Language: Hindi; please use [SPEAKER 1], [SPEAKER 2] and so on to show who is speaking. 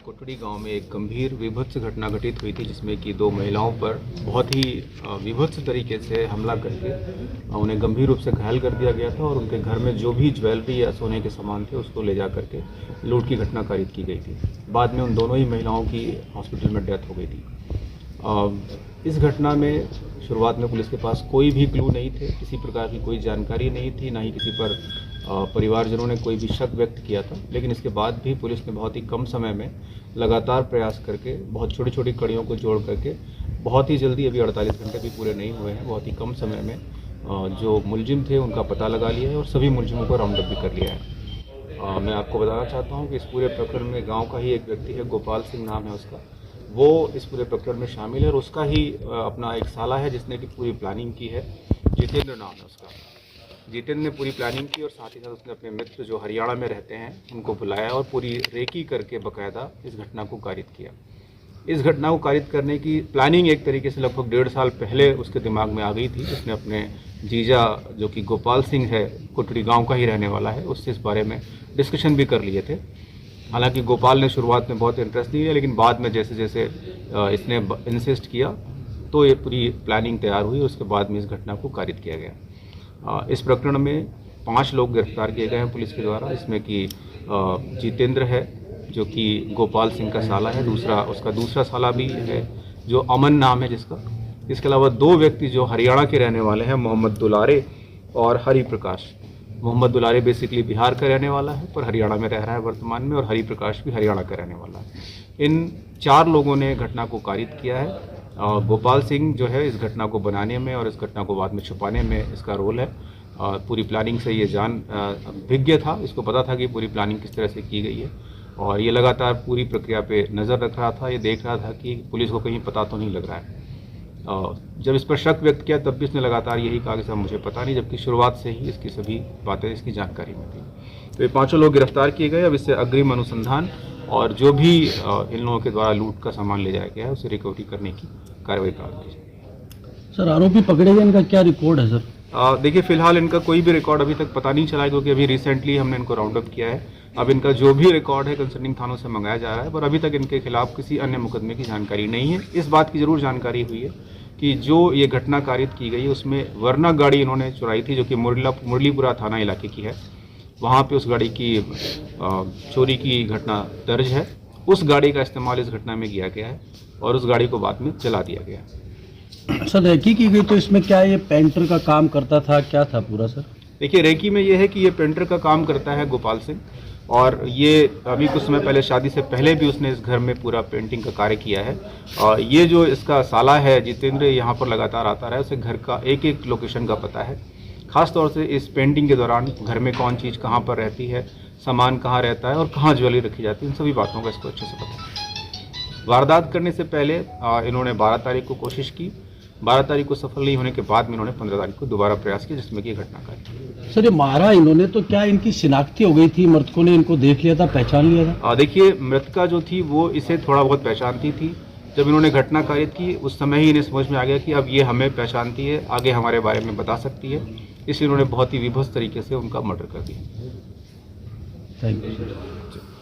[SPEAKER 1] कोटड़ी गांव में एक गंभीर विभत्स घटना घटित हुई थी, जिसमें कि दो महिलाओं पर बहुत ही विभत्स तरीके से हमला करके उन्हें गंभीर रूप से घायल कर दिया गया था और उनके घर में जो भी ज्वेलरी या सोने के सामान थे उसको ले जा करके लूट की घटना कारित की गई थी। बाद में उन दोनों ही महिलाओं की हॉस्पिटल में डेथ हो गई थी। इस घटना में शुरुआत में पुलिस के पास कोई भी क्लू नहीं थे, किसी प्रकार की कोई जानकारी नहीं थी, ना ही किसी पर परिवारजनों ने कोई भी शक व्यक्त किया था। लेकिन इसके बाद भी पुलिस ने बहुत ही कम समय में लगातार प्रयास करके बहुत छोटी छोटी कड़ियों को जोड़ करके बहुत ही जल्दी, अभी 48 घंटे भी पूरे नहीं हुए हैं, बहुत ही कम समय में जो मुलजिम थे उनका पता लगा लिया है और सभी मुलजिमों को राउंड अप भी कर लिया है। मैं आपको बताना चाहता हूं कि इस पूरे प्रकरण में गांव का ही एक व्यक्ति है, गोपाल सिंह नाम है उसका, वो इस पूरे प्रकरण में शामिल है और उसका ही अपना एक साला है जिसने कि पूरी प्लानिंग की है। जितेंद्र नाम है उसका। जितेंद्र ने पूरी प्लानिंग की और साथ ही साथ उसने अपने मित्र जो हरियाणा में रहते हैं उनको बुलाया और पूरी रेकी करके बाकायदा इस घटना को कारित किया। इस घटना को कारित करने की प्लानिंग एक तरीके से लगभग 1.5 साल पहले उसके दिमाग में आ गई थी। उसने अपने जीजा जो कि गोपाल सिंह है, कोटड़ी गांव का ही रहने वाला है, उससे इस बारे में डिस्कशन भी कर लिए थे। हालांकि गोपाल ने शुरुआत में बहुत इंटरेस्ट नहीं लिया, लेकिन बाद में जैसे जैसे इसने इंसिस्ट किया तो ये पूरी प्लानिंग तैयार हुई। उसके बाद में इस घटना को कारित किया गया। इस प्रकरण में 5 लोग गिरफ्तार किए गए हैं पुलिस के द्वारा, इसमें कि जितेंद्र है जो कि गोपाल सिंह का साला है, उसका दूसरा साला भी है जो अमन नाम है जिसका। इसके अलावा 2 व्यक्ति जो हरियाणा के रहने वाले हैं, मोहम्मद दुलारे और हरि प्रकाश। मोहम्मद दुलारे बेसिकली बिहार का रहने वाला है पर हरियाणा में रह रहा है वर्तमान में, और हरि प्रकाश भी हरियाणा का रहने वाला है। इन 4 लोगों ने घटना को कारित किया है। गोपाल सिंह जो है इस घटना को बनाने में और इस घटना को बाद में छुपाने में इसका रोल है। पूरी प्लानिंग से ये विज्ञ था, इसको पता था कि पूरी प्लानिंग किस तरह से की गई है और ये लगातार पूरी प्रक्रिया पे नज़र रख रहा था। ये देख रहा था कि पुलिस को कहीं पता तो नहीं लग रहा है। जब इस पर शक व्यक्त किया तब भी इसने लगातार यही कहा कि साहब मुझे पता नहीं, जबकि शुरुआत से ही इसकी सभी बातें इसकी जानकारी में थी। तो ये 5 लोग गिरफ्तार किए गए। अब इससे अग्रिम अनुसंधान और जो भी इन लोगों के द्वारा लूट का सामान ले जाया गया है उसे रिकवरी करने की कार्रवाई प्रारंभ की जाए।
[SPEAKER 2] सर, आरोपी पकड़े गए, इनका क्या रिकॉर्ड है सर?
[SPEAKER 1] देखिए, फिलहाल इनका कोई भी रिकॉर्ड अभी तक पता नहीं चला, क्योंकि अभी रिसेंटली हमने इनको राउंड अप किया है। अब इनका जो भी रिकॉर्ड है कंसर्निंग थानों से मंगाया जा रहा है, पर अभी तक इनके खिलाफ किसी अन्य मुकदमे की जानकारी नहीं है। इस बात की जरूर जानकारी हुई है कि जो ये घटना कारित की गई है उसमें वर्ना गाड़ी इन्होंने चुराई थी जो कि मुरलीपुरा थाना इलाके की है। वहाँ पे उस गाड़ी की चोरी की घटना दर्ज है। उस गाड़ी का इस्तेमाल इस घटना में किया गया है और उस गाड़ी को बाद में जला दिया गया।
[SPEAKER 2] सर, रेकी की गई तो इसमें क्या ये पेंटर का काम करता था, क्या था पूरा सर?
[SPEAKER 1] देखिए, रेकी में ये है कि ये पेंटर का काम करता है गोपाल सिंह, और ये अभी कुछ समय पहले शादी से पहले भी उसने इस घर में पूरा पेंटिंग का कार्य किया है। और ये जो इसका साला है जितेंद्र, यहाँ पर लगातार आता रहा है, उसे घर का एक एक लोकेशन का पता है। खास तौर से इस पेंटिंग के दौरान घर में कौन चीज़ कहाँ पर रहती है, सामान कहाँ रहता है और कहाँ ज्वेलरी रखी जाती है, इन सभी बातों का इसको अच्छे से पता है। वारदात करने से पहले इन्होंने 12 तारीख को कोशिश की। 12 तारीख को सफल नहीं होने के बाद में इन्होंने 15 तारीख को दोबारा प्रयास किया, जिसमें कि घटना का।
[SPEAKER 2] सर, ये मारा इन्होंने तो क्या इनकी शिनाख्ती हो गई थी? मृतकों ने इनको देख लिया था, पहचान लिया था?
[SPEAKER 1] देखिए, मृतका जो थी वो इसे थोड़ा बहुत पहचानती थी। जब इन्होंने घटना कारित की उस समय ही इन्हें समझ में आ गया कि अब ये हमें पहचानती है, आगे हमारे बारे में बता सकती है, इसलिए इन्होंने बहुत ही विभत्स तरीके से उनका मर्डर कर दिया।
[SPEAKER 2] Thank you.